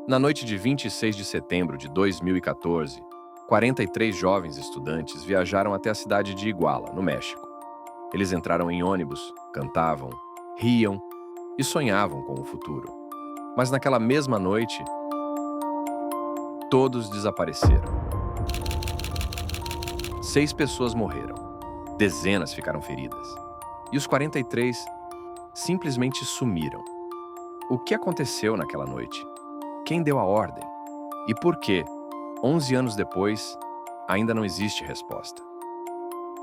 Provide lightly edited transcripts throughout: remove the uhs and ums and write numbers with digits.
Na noite de 26 de setembro de 2014, 43 jovens estudantes viajaram até a cidade de Iguala, no México. Eles entraram em ônibus, cantavam, riam e sonhavam com o futuro. Mas naquela mesma noite, todos desapareceram. 6 pessoas morreram, dezenas ficaram feridas, e os 43 simplesmente sumiram. O que aconteceu naquela noite? Quem deu a ordem? E por que, 11 anos depois, ainda não existe resposta?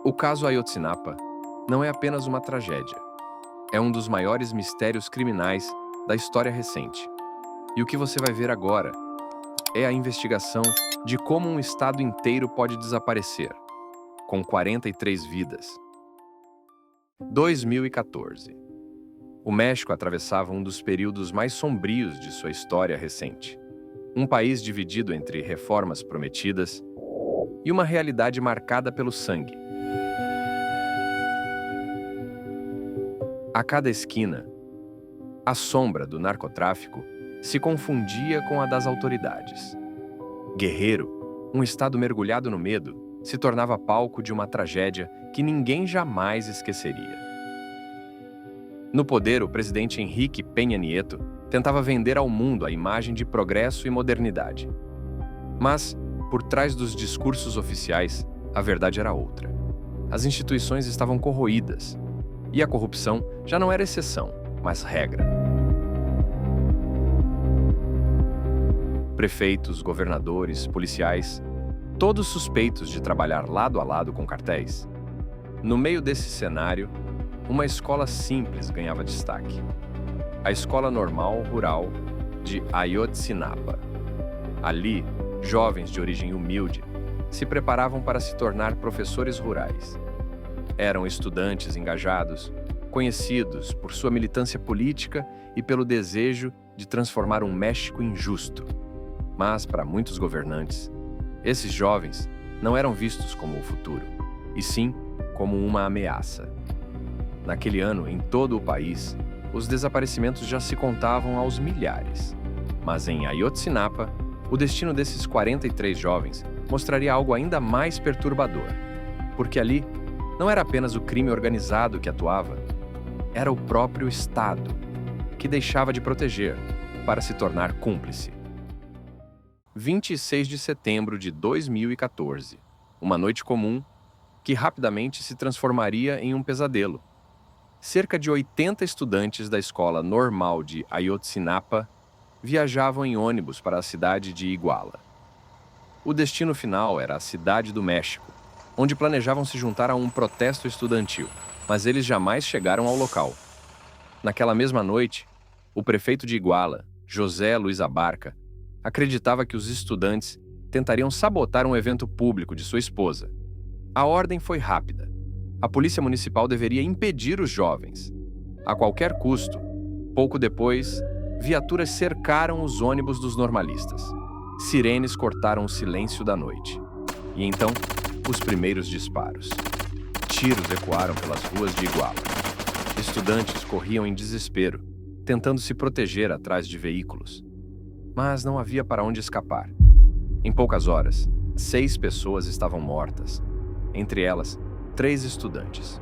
O caso Ayotzinapa não é apenas uma tragédia. É um dos maiores mistérios criminais da história recente. E o que você vai ver agora é a investigação de como um estado inteiro pode desaparecer, com 43 vidas. 2014. O México atravessava um dos períodos mais sombrios de sua história recente. Um país dividido entre reformas prometidas e uma realidade marcada pelo sangue. A cada esquina, a sombra do narcotráfico se confundia com a das autoridades. Guerrero, um estado mergulhado no medo, se tornava palco de uma tragédia que ninguém jamais esqueceria. No poder, o presidente Enrique Peña Nieto tentava vender ao mundo a imagem de progresso e modernidade. Mas, por trás dos discursos oficiais, a verdade era outra. As instituições estavam corroídas, e a corrupção já não era exceção, mas regra. Prefeitos, governadores, policiais, todos suspeitos de trabalhar lado a lado com cartéis. No meio desse cenário, uma escola simples ganhava destaque. A Escola Normal Rural de Ayotzinapa. Ali, jovens de origem humilde se preparavam para se tornar professores rurais. Eram estudantes engajados, conhecidos por sua militância política e pelo desejo de transformar um México injusto. Mas, para muitos governantes, esses jovens não eram vistos como o futuro, e sim como uma ameaça. Naquele ano, em todo o país, os desaparecimentos já se contavam aos milhares. Mas em Ayotzinapa, o destino desses 43 jovens mostraria algo ainda mais perturbador. Porque ali não era apenas o crime organizado que atuava, era o próprio Estado, que deixava de proteger para se tornar cúmplice. 26 de setembro de 2014, uma noite comum que rapidamente se transformaria em um pesadelo. Cerca de 80 estudantes da Escola Normal de Ayotzinapa viajavam em ônibus para a cidade de Iguala. O destino final era a Cidade do México, onde planejavam se juntar a um protesto estudantil, mas eles jamais chegaram ao local. Naquela mesma noite, o prefeito de Iguala, José Luiz Abarca, acreditava que os estudantes tentariam sabotar um evento público de sua esposa. A ordem foi rápida. A polícia municipal deveria impedir os jovens. A qualquer custo, pouco depois, viaturas cercaram os ônibus dos normalistas. Sirenes cortaram o silêncio da noite. E então, os primeiros disparos. Tiros ecoaram pelas ruas de Iguala. Estudantes corriam em desespero, tentando se proteger atrás de veículos. Mas não havia para onde escapar. Em poucas horas, 6 pessoas estavam mortas. Entre elas, 3 estudantes.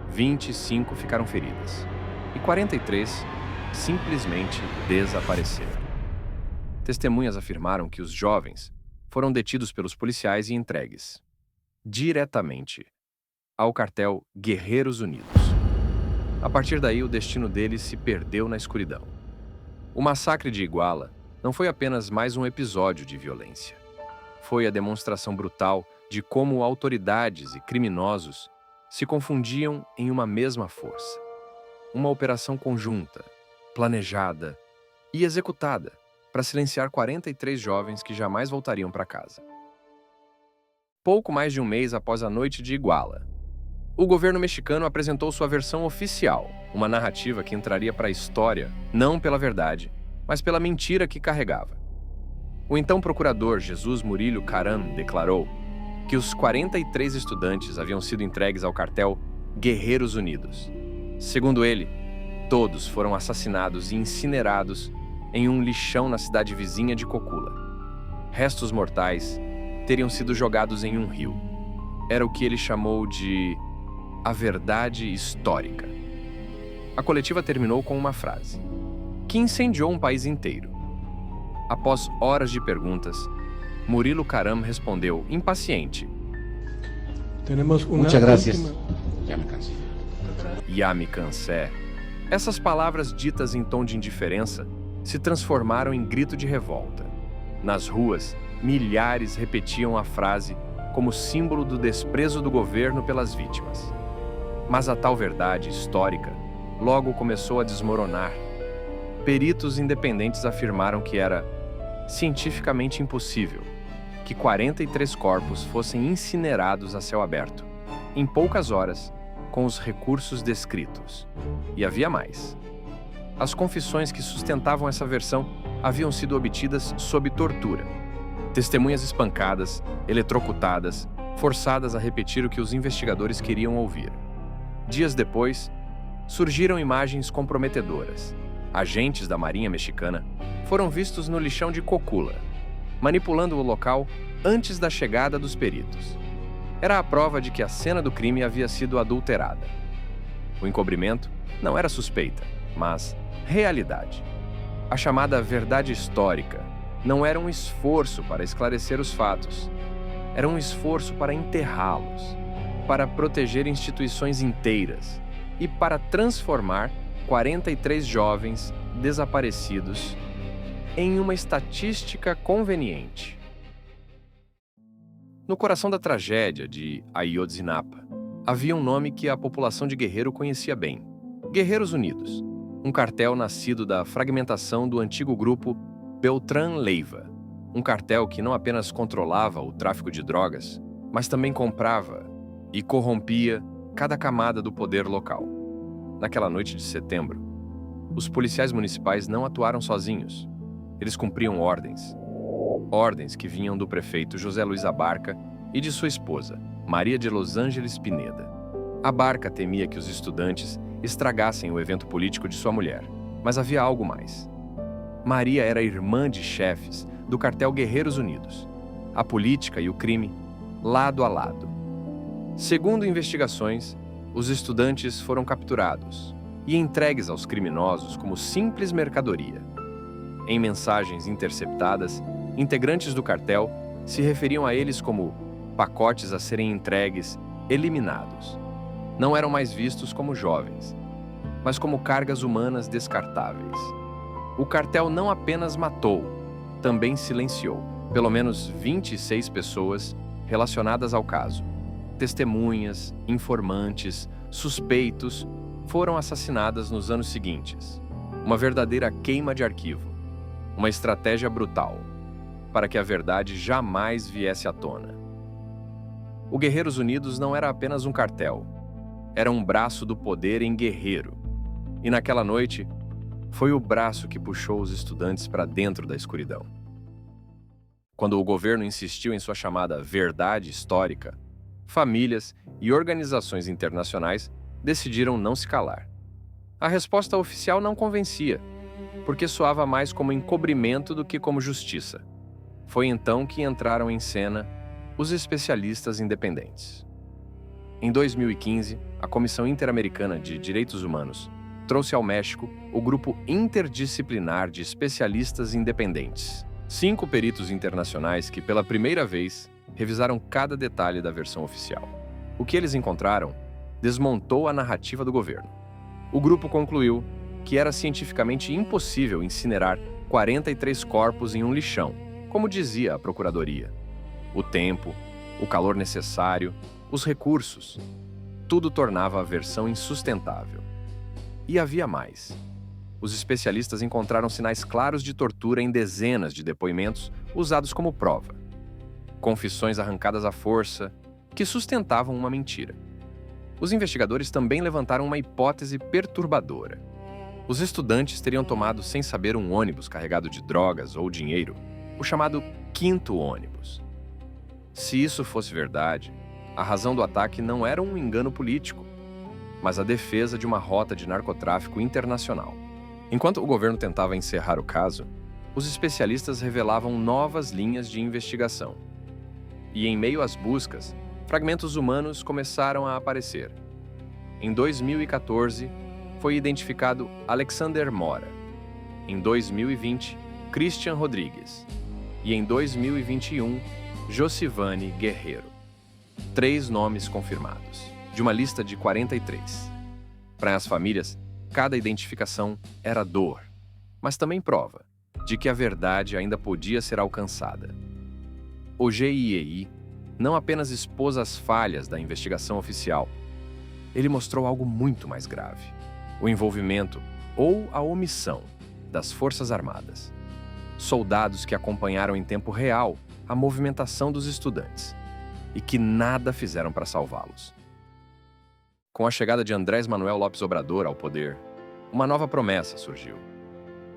25 ficaram feridas. E 43 simplesmente desapareceram. Testemunhas afirmaram que os jovens foram detidos pelos policiais e entregues diretamente ao cartel Guerreiros Unidos. A partir daí, o destino deles se perdeu na escuridão. O massacre de Iguala não foi apenas mais um episódio de violência. Foi a demonstração brutal de como autoridades e criminosos se confundiam em uma mesma força. Uma operação conjunta, planejada e executada para silenciar 43 jovens que jamais voltariam para casa. Pouco mais de um mês após a noite de Iguala, o governo mexicano apresentou sua versão oficial, uma narrativa que entraria para a história não pela verdade, mas pela mentira que carregava. O então procurador Jesus Murillo Caram declarou que os 43 estudantes haviam sido entregues ao cartel Guerreiros Unidos. Segundo ele, todos foram assassinados e incinerados em um lixão na cidade vizinha de Cocula. Restos mortais teriam sido jogados em um rio. Era o que ele chamou de a verdade histórica. A coletiva terminou com uma frase que incendiou um país inteiro. Após horas de perguntas, Murilo Karam respondeu, impaciente: Muchas gracias. Ya me cansé. Essas palavras ditas em tom de indiferença se transformaram em grito de revolta. Nas ruas, milhares repetiam a frase como símbolo do desprezo do governo pelas vítimas. Mas a tal verdade histórica logo começou a desmoronar. Peritos independentes afirmaram que era cientificamente impossível que 43 corpos fossem incinerados a céu aberto, em poucas horas, com os recursos descritos. E havia mais. As confissões que sustentavam essa versão haviam sido obtidas sob tortura. Testemunhas espancadas, eletrocutadas, forçadas a repetir o que os investigadores queriam ouvir. Dias depois, surgiram imagens comprometedoras. Agentes da Marinha Mexicana foram vistos no lixão de Cocula, manipulando o local antes da chegada dos peritos. Era a prova de que a cena do crime havia sido adulterada. O encobrimento não era suspeita, mas realidade. A chamada verdade histórica não era um esforço para esclarecer os fatos. Era um esforço para enterrá-los, para proteger instituições inteiras e para transformar 43 jovens desaparecidos em uma estatística conveniente. No coração da tragédia de Ayotzinapa, havia um nome que a população de Guerrero conhecia bem: Guerreiros Unidos, um cartel nascido da fragmentação do antigo grupo Beltrán Leiva, um cartel que não apenas controlava o tráfico de drogas, mas também comprava e corrompia cada camada do poder local. Naquela noite de setembro, os policiais municipais não atuaram sozinhos. Eles cumpriam ordens que vinham do prefeito José Luiz Abarca e de sua esposa, Maria de Los Angeles Pineda. Abarca temia que os estudantes estragassem o evento político de sua mulher, mas havia algo mais. Maria era irmã de chefes do cartel Guerreiros Unidos. A política e o crime, lado a lado. Segundo investigações, os estudantes foram capturados e entregues aos criminosos como simples mercadoria. Em mensagens interceptadas, integrantes do cartel se referiam a eles como pacotes a serem entregues, eliminados. Não eram mais vistos como jovens, mas como cargas humanas descartáveis. O cartel não apenas matou, também silenciou pelo menos 26 pessoas relacionadas ao caso. Testemunhas, informantes, suspeitos foram assassinadas nos anos seguintes. Uma verdadeira queima de arquivo. Uma estratégia brutal para que a verdade jamais viesse à tona. O Guerreiros Unidos não era apenas um cartel. Era um braço do poder em Guerrero. E naquela noite, foi o braço que puxou os estudantes para dentro da escuridão. Quando o governo insistiu em sua chamada verdade histórica, famílias e organizações internacionais decidiram não se calar. A resposta oficial não convencia, porque soava mais como encobrimento do que como justiça. Foi então que entraram em cena os especialistas independentes. Em 2015, a Comissão Interamericana de Direitos Humanos trouxe ao México o Grupo Interdisciplinar de Especialistas Independentes. 5 peritos internacionais que, pela primeira vez, revisaram cada detalhe da versão oficial. O que eles encontraram desmontou a narrativa do governo. O grupo concluiu que era cientificamente impossível incinerar 43 corpos em um lixão, como dizia a Procuradoria. O tempo, o calor necessário, os recursos, tudo tornava a versão insustentável. E havia mais. Os especialistas encontraram sinais claros de tortura em dezenas de depoimentos usados como prova. Confissões arrancadas à força, que sustentavam uma mentira. Os investigadores também levantaram uma hipótese perturbadora. Os estudantes teriam tomado sem saber um ônibus carregado de drogas ou dinheiro, o chamado quinto ônibus. Se isso fosse verdade, a razão do ataque não era um engano político, mas a defesa de uma rota de narcotráfico internacional. Enquanto o governo tentava encerrar o caso, os especialistas revelavam novas linhas de investigação. E em meio às buscas, fragmentos humanos começaram a aparecer. Em 2014, foi identificado Alexander Mora. Em 2020, Christian Rodrigues. E em 2021, Josivane Guerreiro. 3 nomes confirmados, de uma lista de 43. Para as famílias, cada identificação era dor, mas também prova de que a verdade ainda podia ser alcançada. O GIEI não apenas expôs as falhas da investigação oficial, ele mostrou algo muito mais grave: o envolvimento ou a omissão das Forças Armadas. Soldados que acompanharam em tempo real a movimentação dos estudantes e que nada fizeram para salvá-los. Com a chegada de Andrés Manuel Lopes Obrador ao poder, uma nova promessa surgiu.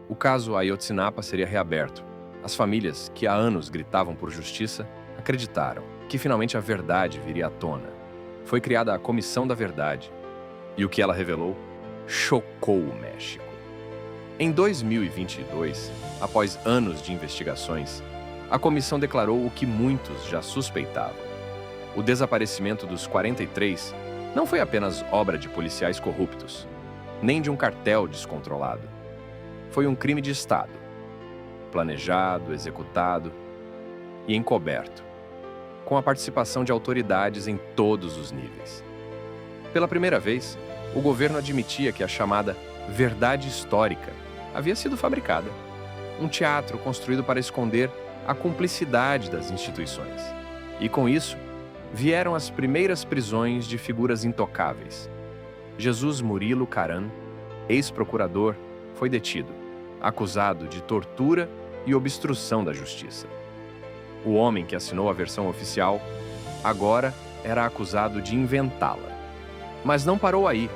O caso Ayotzinapa seria reaberto. As famílias, que há anos gritavam por justiça, acreditaram que finalmente a verdade viria à tona. Foi criada a Comissão da Verdade, e o que ela revelou chocou o México. Em 2022, após anos de investigações, a comissão declarou o que muitos já suspeitavam. O desaparecimento dos 43 não foi apenas obra de policiais corruptos, nem de um cartel descontrolado. Foi um crime de Estado, planejado, executado e encoberto, com a participação de autoridades em todos os níveis. Pela primeira vez, o governo admitia que a chamada verdade histórica havia sido fabricada, um teatro construído para esconder a cumplicidade das instituições. E com isso, vieram as primeiras prisões de figuras intocáveis. Jesus Murilo Caran, ex-procurador, foi detido, acusado de tortura e obstrução da justiça. O homem que assinou a versão oficial, agora era acusado de inventá-la. Mas não parou aí.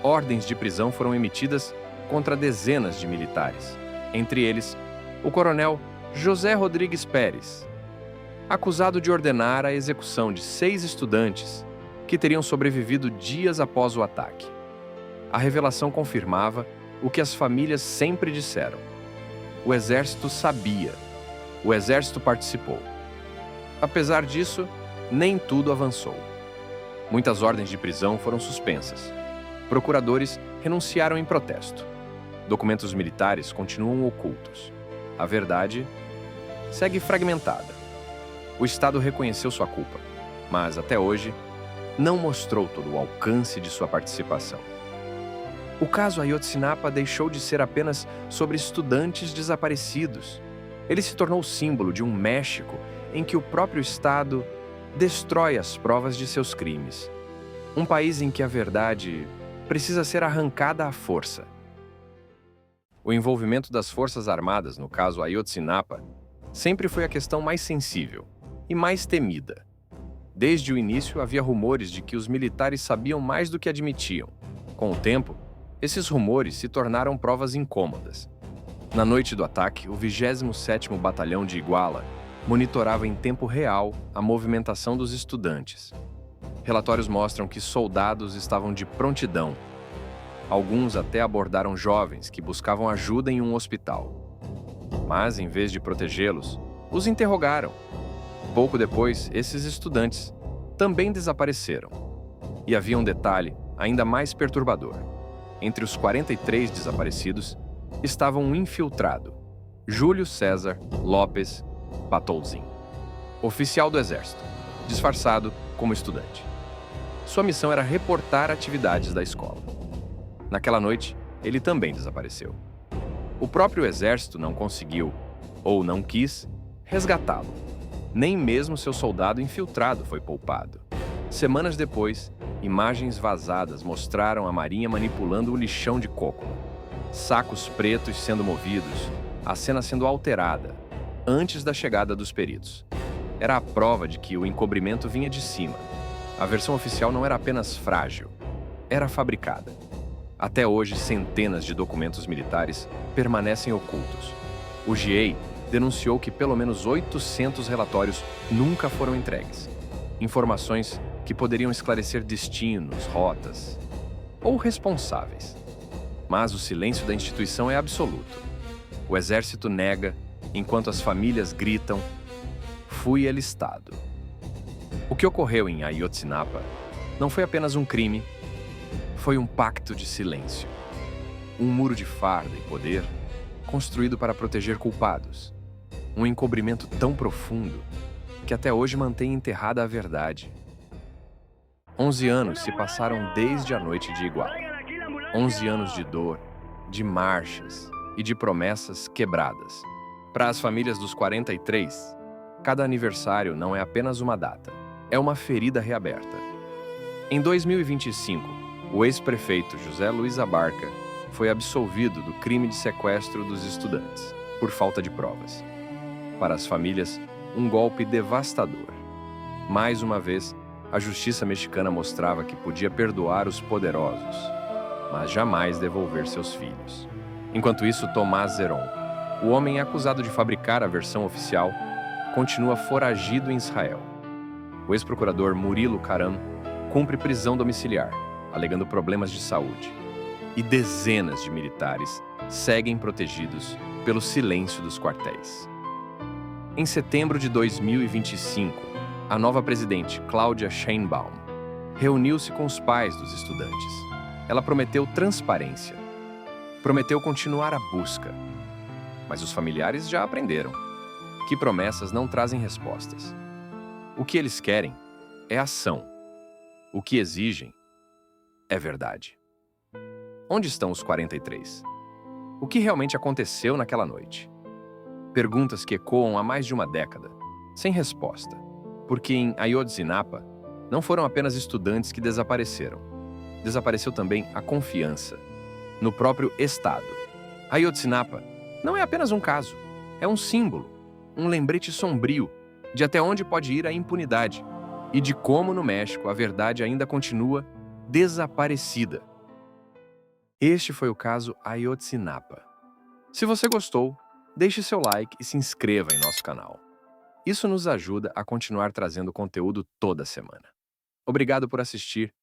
Ordens de prisão foram emitidas contra dezenas de militares, entre eles o coronel José Rodrigues Pérez, acusado de ordenar a execução de 6 estudantes que teriam sobrevivido dias após o ataque. A revelação confirmava o que as famílias sempre disseram: o exército sabia, o exército participou. Apesar disso, nem tudo avançou. Muitas ordens de prisão foram suspensas. Procuradores renunciaram em protesto. Documentos militares continuam ocultos. A verdade segue fragmentada. O Estado reconheceu sua culpa, mas até hoje não mostrou todo o alcance de sua participação. O caso Ayotzinapa deixou de ser apenas sobre estudantes desaparecidos. Ele se tornou símbolo de um México em que o próprio Estado destrói as provas de seus crimes. Um país em que a verdade precisa ser arrancada à força. O envolvimento das Forças Armadas no caso Ayotzinapa sempre foi a questão mais sensível e mais temida. Desde o início havia rumores de que os militares sabiam mais do que admitiam. Com o tempo, esses rumores se tornaram provas incômodas. Na noite do ataque, o 27º Batalhão de Iguala monitorava em tempo real a movimentação dos estudantes. Relatórios mostram que soldados estavam de prontidão. Alguns até abordaram jovens que buscavam ajuda em um hospital. Mas, em vez de protegê-los, os interrogaram. Pouco depois, esses estudantes também desapareceram. E havia um detalhe ainda mais perturbador. Entre os 43 desaparecidos, estava um infiltrado, Júlio César Lopes Patolzin, oficial do Exército, disfarçado como estudante. Sua missão era reportar atividades da escola. Naquela noite, ele também desapareceu. O próprio Exército não conseguiu, ou não quis, resgatá-lo. Nem mesmo seu soldado infiltrado foi poupado. Semanas depois, imagens vazadas mostraram a Marinha manipulando o lixão de coco. Sacos pretos sendo movidos, a cena sendo alterada, antes da chegada dos peritos. Era a prova de que o encobrimento vinha de cima. A versão oficial não era apenas frágil, era fabricada. Até hoje, centenas de documentos militares permanecem ocultos. O GIEI denunciou que pelo menos 800 relatórios nunca foram entregues. Informações que poderiam esclarecer destinos, rotas ou responsáveis. Mas o silêncio da instituição é absoluto. O exército nega, enquanto as famílias gritam: "Fui alistado". O que ocorreu em Ayotzinapa não foi apenas um crime, foi um pacto de silêncio. Um muro de farda e poder construído para proteger culpados. Um encobrimento tão profundo que até hoje mantém enterrada a verdade. 11 anos se passaram desde a noite de Iguala. 11 anos de dor, de marchas e de promessas quebradas. Para as famílias dos 43, cada aniversário não é apenas uma data, é uma ferida reaberta. Em 2025, o ex-prefeito José Luiz Abarca foi absolvido do crime de sequestro dos estudantes, por falta de provas. Para as famílias, um golpe devastador. Mais uma vez, a justiça mexicana mostrava que podia perdoar os poderosos, mas jamais devolver seus filhos. Enquanto isso, Tomás Zeron, o homem acusado de fabricar a versão oficial, continua foragido em Israel. O ex-procurador Murilo Karam cumpre prisão domiciliar, alegando problemas de saúde. E dezenas de militares seguem protegidos pelo silêncio dos quartéis. Em setembro de 2025, a nova presidente, Cláudia Sheinbaum, reuniu-se com os pais dos estudantes. Ela prometeu transparência. Prometeu continuar a busca. Mas os familiares já aprenderam que promessas não trazem respostas. O que eles querem é ação. O que exigem é verdade. Onde estão os 43? O que realmente aconteceu naquela noite? Perguntas que ecoam há mais de uma década, sem resposta. Porque em Ayotzinapa, não foram apenas estudantes que desapareceram. Desapareceu também a confiança no próprio Estado. Ayotzinapa não é apenas um caso, é um símbolo, um lembrete sombrio de até onde pode ir a impunidade e de como no México a verdade ainda continua desaparecida. Este foi o caso Ayotzinapa. Se você gostou, deixe seu like e se inscreva em nosso canal. Isso nos ajuda a continuar trazendo conteúdo toda semana. Obrigado por assistir